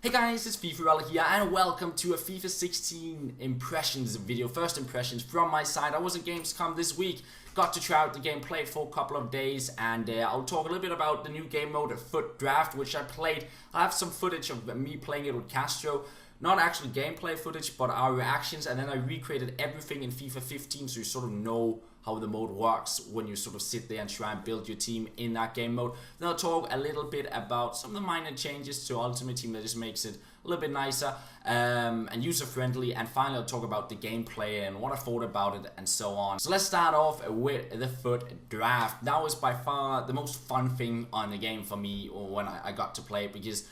Hey guys, it's FifaRalle here and welcome to a FIFA 16 impressions video. First impressions from my side. I was at Gamescom this week, got to try out the game, played for a couple of days, and I'll talk a little bit about the new game mode, FUT Draft, which I played. I have some footage of me playing it with Castro. Not actually gameplay footage, but our reactions, and then I recreated everything in FIFA 15 so you sort of know how the mode works when you sort of sit there and try and build your team in that game mode. Then I'll talk a little bit about some of the minor changes to Ultimate Team that just makes it a little bit nicer and user-friendly, and finally I'll talk about the gameplay and what I thought about it and so on. So let's start off with the FUT Draft. That was by far the most fun thing on the game for me when I got to play it, because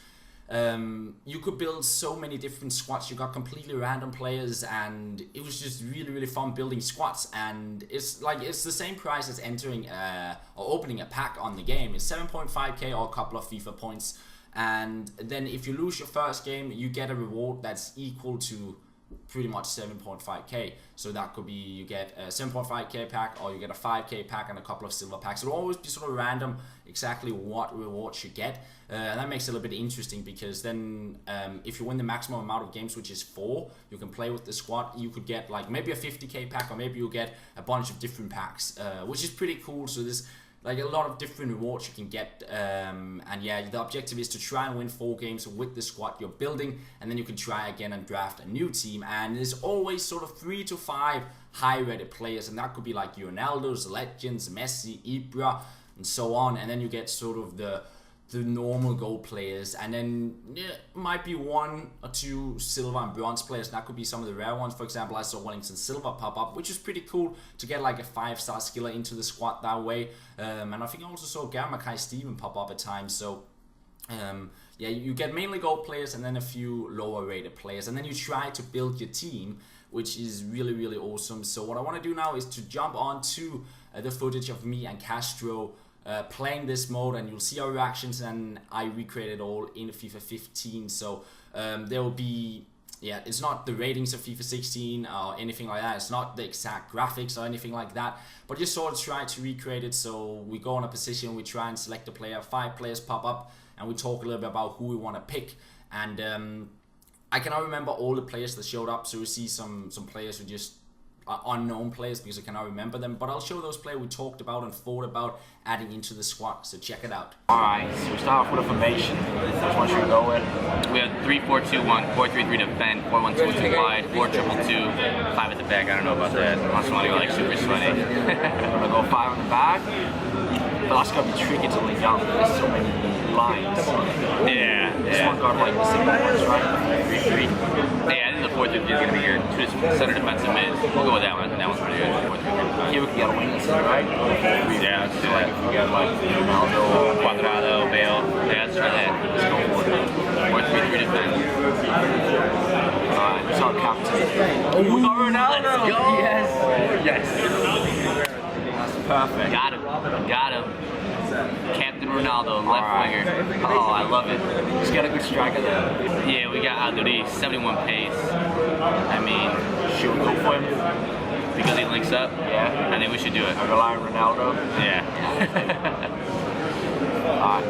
you could build so many different squads. You got completely random players, and it was just really fun building squads. And it's the same price as entering or opening a pack on the game. It's 7.5k or a couple of FIFA points, and then if you lose your first game you get a reward that's equal to pretty much 7.5k. So that could be you get a 7.5k pack, or you get a 5k pack and a couple of silver packs. It'll always be sort of random exactly what rewards you get, and that makes it a little bit interesting, because then if you win the maximum amount of games, which is 4, you can play with the squad. You could get like maybe a 50k pack, or maybe you'll get a bunch of different packs, which is pretty cool. So there's like a lot of different rewards you can get, and yeah, the objective is to try and win 4 games with the squad you're building, and then you can try again and draft a new team. And there's always sort of 3 to 5 high-rated players, and that could be like Ronaldo's, Legends, Messi, Ibra, and so on. And then you get sort of the normal gold players, and then might be 1 or 2 silver and bronze players. And that could be some of the rare ones. For example, I saw Wellington Silver pop up, which is pretty cool to get like a 5-star skiller into the squad that way. And I think I also saw Garmakai Steven pop up at times. So yeah, you get mainly gold players and then a few lower rated players, and then you try to build your team, which is really awesome. So what I want to do now is to jump on to the footage of me and Castro playing this mode, and you'll see our reactions, and I recreated all in FIFA 15. So there will be, yeah, it's not the ratings of FIFA 16 or anything like that. It's not the exact graphics or anything like that, but just sort of try to recreate it. So we go on a position, we try and select a player, 5 players pop up, and we talk a little bit about who we want to pick. And I cannot remember all the players that showed up, so we see some players who just unknown players because I cannot remember them, but I'll show those players we talked about and thought about adding into the squad, so check it out. Alright, so we start off with a formation. Which one should we go with? We have 3-4-2-1, 4-3-3 defend, 4-1-2-2 wide, 4-2-2, 5 at the back. I don't know about that. Unless you want to go like super sweaty. I'm gonna go 5 in the back. But that's gonna be tricky to link up. There's so many lines. Yeah. This one got like the single ones, right? 3-3. Yeah, I think the 4-3-3 is gonna be your center defensive mid. We'll go with that one. That one's pretty good. 4-3-3. Here we can get a wings, right? Yeah, let's do Like that. if we get like Ronaldo, Quadrado, Bale. Yeah, let's try that. let's go for it. 4-3-3 defend. Alright, who's our captain? Oh, we got Ronaldo! Let's go! Yes! Yes! That's perfect. Got him. Got him. Captain Ronaldo, left winger. Oh, I love it. Just get a good striker there. Yeah, we got Aduri, 71 pace. I mean, Should we go for him? because he links up, Yeah. I think we should do it. I rely on Ronaldo. Yeah.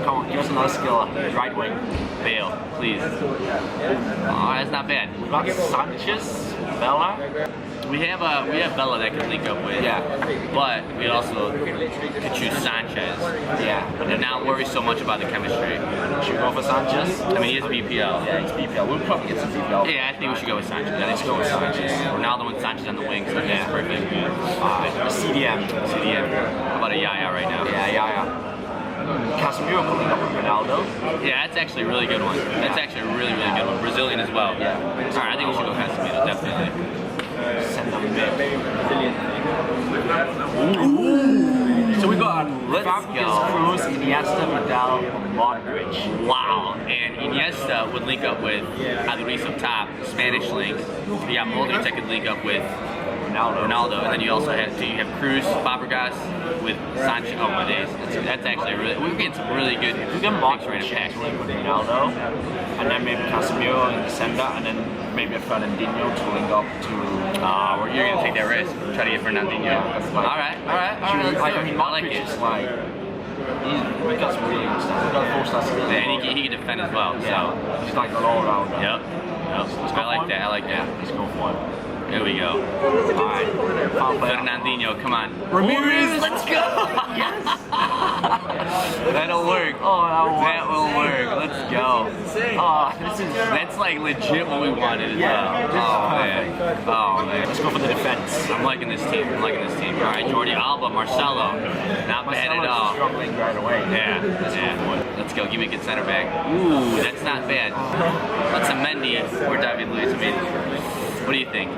Come on, give us another skill. Right wing. Bale, please. Oh, that's not bad. We got Sanchez, Bella. We have Bella that can link up with. Yeah. But we also could choose Sanchez. Yeah. And not worry so much about the chemistry. Should we go for Sanchez? I mean, he is BPL. Yeah, he's BPL. We'll probably get some BPL. Yeah, I think we should go with Sanchez. Let's go with Sanchez. Ronaldo and Sanchez on the wings. So yeah, perfect. CDM. CDM. How about a Yaya right now? Yeah. Casemiro coming up with Ronaldo. Yeah, that's actually a really good one. That's actually a really good one. Brazilian as well. Yeah. Alright, I think we should go Casemiro, definitely. Send them Ooh. So we got Fabregas, Cruz, Iniesta, Vidal, Modric. Wow, and Iniesta would link up with Aduriz up top, Spanish link. You got Modric that could link up with Ronaldo, and then you also have Cruz, Fabregas with Sanchez. Oh my days, that's actually really. We're getting some really good. We got Modric to link with Ronaldo, and then maybe Casemiro in the center, and then maybe a Fernandinho to link up to. You're gonna take that risk. Try to get Fernandinho. Yeah, All right. I mean, I like Modric it. is like He got some really good stuff. He got 4 stars. And he can defend as well. Yeah. So he's like an all-rounder. yep. I like that. I like that. Let's go for it. Here we go. Alright. Fernandinho, come on. Ramirez, let's go! Yes! That'll work. Oh, that will work. Let's go. Oh, that's like legit what we wanted as well. Oh man. Let's go for the defense. I'm liking this team. Alright, Jordi Alba, Marcelo. Not bad at all. Struggling right away. Yeah. Let's go. Give me a good center back. Ooh, that's not bad. That's a Mendy or David Luiz. I mean, what do you think?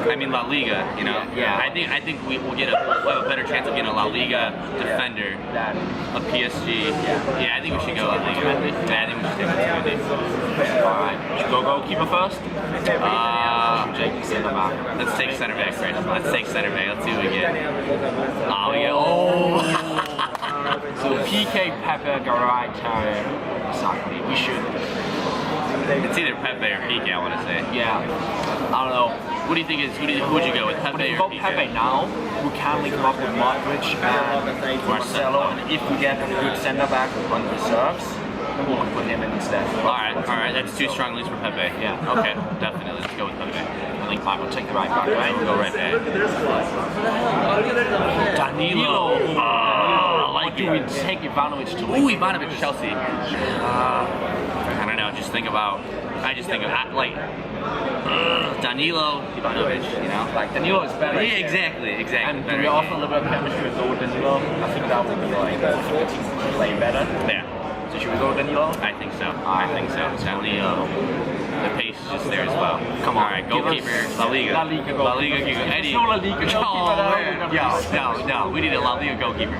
I mean, La Liga, you know. Yeah. I think we'll have a better chance of getting a La Liga defender, a PSG. Yeah, I think we should go La Liga. Yeah, I think we should take it. Alright. Should we go goalkeeper first? Let's take center back first. Let's take center back. Let's see what we get. Oh, we get. So PK, Pepe, Garay, Terry. Exactly. We should. It's either Pepe or Piqué, I want to say. Yeah. I don't know. What do you think is? Who would you go with, Pepe or Piqué? Pepe now, we can link him up with Modric and Marcelo, and if we get a good centre back on reserves, we'll put him in instead. Alright, that's 2 strong links for Pepe. Yeah. Okay, definitely. Let's go with Pepe. I think fine, we'll take the right back, right? We'll go right back. Danilo. I like Do we it. take Ivanovic to Ooh, Ivanovic, Chelsea. I don't know. I just think of like Danilo, Ivanovic. You know, Like Danilo is better. Yeah, exactly. And Better we offer a little bit of chemistry with Danilo. I think that would be like the team play better. Yeah, So should we go with Danilo? I think so. Danilo. The pace is just there as well. Come on. All right, goalkeeper. La Liga. La Liga goalkeeper. La Liga goalkeeper. There's no La Liga goalkeeper. Oh, no. We need a La Liga goalkeeper.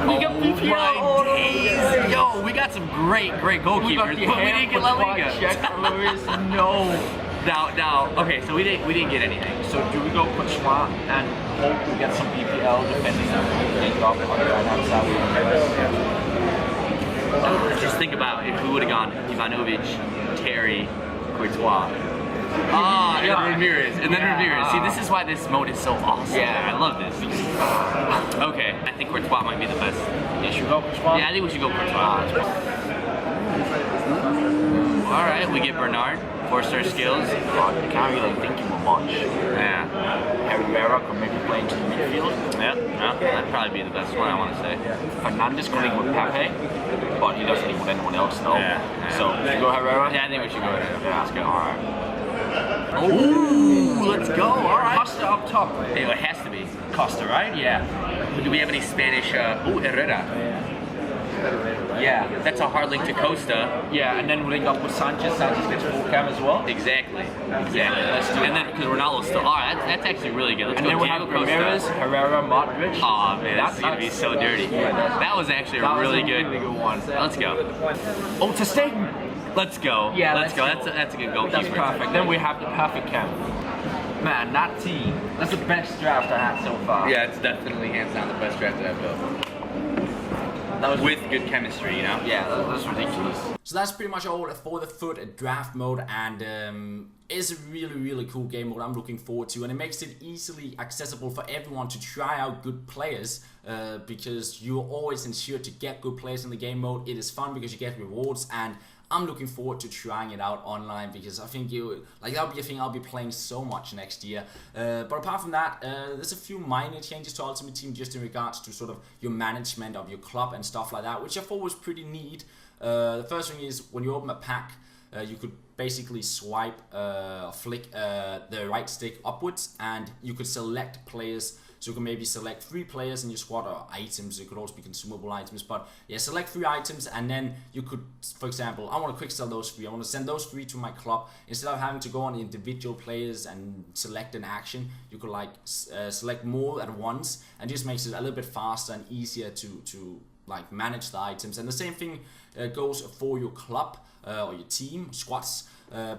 We got days. Yo, we got some great goalkeepers, but we didn't get La Liga. Now, okay, so we didn't get anything. So do we go Courtois and hope we get some BPL defending them on the right hand side? Just think about if we would have gone Ivanovic, Terry, Courtois. And Ramirez. See, this is why this mode is so awesome. Yeah. I love this. Okay, I think Courtois might be the best. Yeah, should we go Courtois? Yeah, I think we should go Courtois. Alright, we get Bernard, 4-star skills. You can't really think him much. Yeah. Herrera could maybe play into the midfield. Yep, that'd probably be the best one, I want to say. Fernandez could link with Pepe, but he doesn't link with anyone else though. Yeah. So should we go Herrera? Yeah, I think we should go with him. Yeah. Let's go. Alright. Ooh, let's go. Alright. Costa up top. Hey, it has to be. Costa, right? Yeah. Do we have any Spanish? Herrera. Yeah. That's a hard link to Costa. Yeah, and then we link up with Sanchez. Sanchez gets full cam as well. Exactly. Let's do it. And then because Ronaldo's still. Alright, that's actually really good. Let's And go then we Diego have Ramirez, Costa. Herrera, Modric. Oh man, that's gonna be so dirty. That was actually a really good one. Let's go. Oh, to Stegen. Let's go. Yeah, let's go. let's go. That's a good goalkeeper. That's perfect. Then we have the perfect cam. Man, that team. That's the best draft I had so far. Yeah, it's definitely hands down the best draft that I've built. That was with good chemistry, you know? Yeah, that's ridiculous. So that's pretty much all for the FUT draft mode, and it's a really cool game mode I'm looking forward to, and it makes it easily accessible for everyone to try out good players, because you're always ensured to get good players in the game mode. It is fun because you get rewards, and I'm looking forward to trying it out online because I think that'll be a thing I'll be playing so much next year. But apart from that, there's a few minor changes to Ultimate Team just in regards to sort of your management of your club and stuff like that, which I thought was pretty neat. The first thing is when you open a pack, you could basically swipe or flick the right stick upwards, and you could select players. So you can maybe select 3 players in your squad, or items. It could also be consumable items, but yeah, select 3 items, and then you could, for example, I want to quick sell those 3. I want to send those 3 to my club. Instead of having to go on individual players and select an action, you could like select more at once, and just makes it a little bit faster and easier to like manage the items. And the same thing goes for your club or your team squads.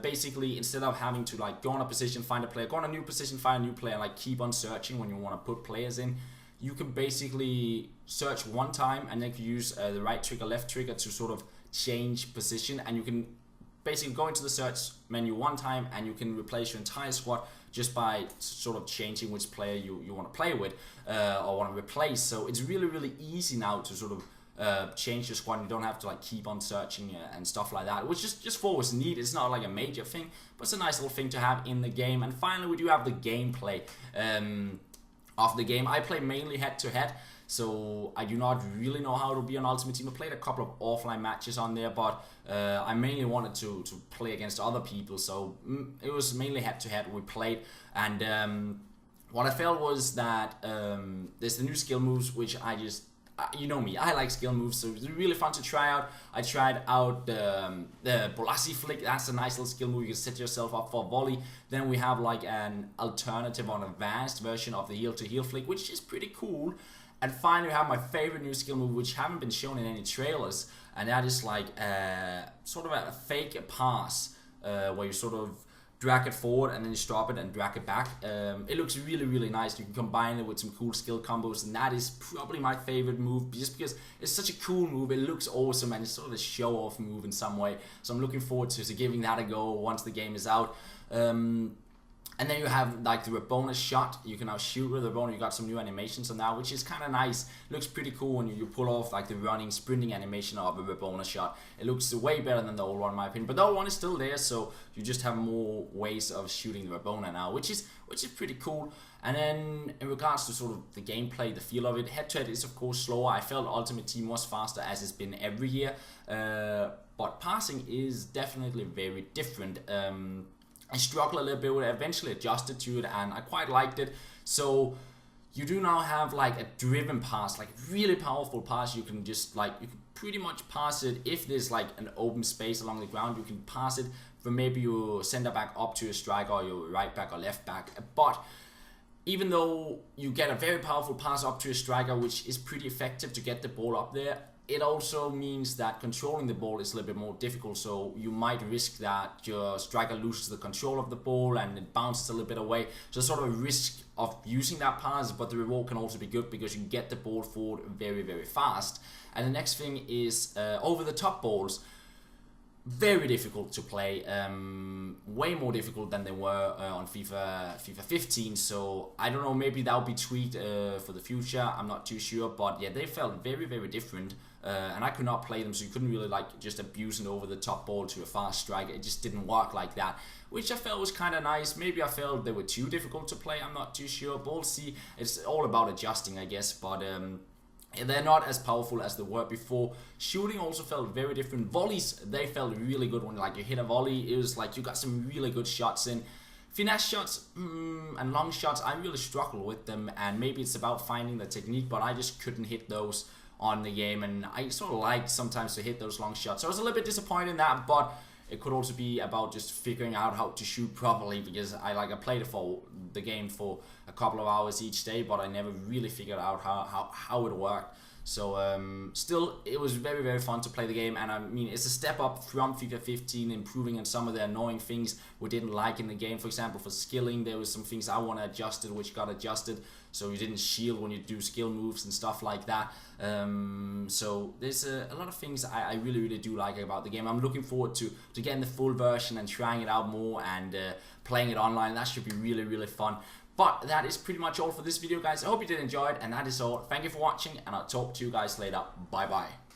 Basically, instead of having to like go on a position, find a player, go on a new position, find a new player, like keep on searching when you want to put players in, you can basically search one time and then you use the right trigger, left trigger to sort of change position, and you can basically go into the search menu one time and you can replace your entire squad just by sort of changing which player you want to play with or want to replace. So it's really easy now to sort of change your squad. You don't have to like keep on searching and stuff like that, which is just forwards neat. It's not like a major thing, but it's a nice little thing to have in the game. And finally, we do have the gameplay of the game. I play mainly head-to-head, so I do not really know how to be on Ultimate Team. I played a couple of offline matches on there, but I mainly wanted to play against other people, so it was mainly head-to-head we played. And what I felt was that there's the new skill moves, which I just, you know me, I like skill moves, so it's really fun to try out. I tried out the Bolassi flick. That's a nice little skill move. You can set yourself up for a volley. Then we have like an alternative on advanced version of the heel to heel flick, which is pretty cool. And finally we have my favorite new skill move, which haven't been shown in any trailers, and that is like sort of a fake pass where you sort of drag it forward and then you stop it and drag it back. It looks really nice. You can combine it with some cool skill combos, and that is probably my favorite move, just because it's such a cool move. It looks awesome and it's sort of a show-off move in some way. So I'm looking forward to giving that a go once the game is out. And then you have like the Rabona shot. You can now shoot with the Rabona. You got some new animations on that, which is kind of nice. Looks pretty cool when you pull off like the running, sprinting animation of a Rabona shot. It looks way better than the old one in my opinion. But the old one is still there, so you just have more ways of shooting the Rabona now, which is pretty cool. And then in regards to sort of the gameplay, the feel of it, head-to-head is of course slower. I felt Ultimate Team was faster, as it's been every year. But passing is definitely very different. I struggled a little bit with it, eventually adjusted to it, and I quite liked it. So you do now have like a driven pass, like really powerful pass. You can just like, you can pretty much pass it if there's like an open space along the ground. You can pass it from maybe your center back up to your striker, or your right back or left back. But even though you get a very powerful pass up to a striker, which is pretty effective to get the ball up there, it also means that controlling the ball is a little bit more difficult. So you might risk that your striker loses the control of the ball and it bounces a little bit away. So sort of a risk of using that pass, but the reward can also be good because you can get the ball forward very fast. And the next thing is over the top balls. Very difficult to play, way more difficult than they were on FIFA 15. So I don't know, maybe that'll be tweaked for the future. I'm not too sure, but yeah, they felt very different, and I could not play them, so you couldn't really like just abuse an over the top ball to a fast striker. It just didn't work like that, which I felt was kind of nice. Maybe I felt they were too difficult to play. I'm not too sure, but we'll see. It's all about adjusting, I guess, but they're not as powerful as they were before. Shooting also felt very different. Volleys, they felt really good when like you hit a volley. It was like you got some really good shots in. Finesse shots and long shots, I really struggle with them, and maybe it's about finding the technique, but I just couldn't hit those on the game, and I sort of like sometimes to hit those long shots. So I was a little bit disappointed in that, but it could also be about just figuring out how to shoot properly, because I played the game for a couple of hours each day, but I never really figured out how it worked. So still, it was very fun to play the game, and I mean, it's a step up from FIFA 15, improving on some of the annoying things we didn't like in the game. For example, for skilling, there was some things I want to adjust, which got adjusted, so you didn't shield when you do skill moves and stuff like that. So there's a lot of things I really do like about the game. I'm looking forward to getting the full version and trying it out more and playing it online. That should be really fun. But that is pretty much all for this video, guys. I hope you did enjoy it, and that is all. Thank you for watching, and I'll talk to you guys later. Bye bye.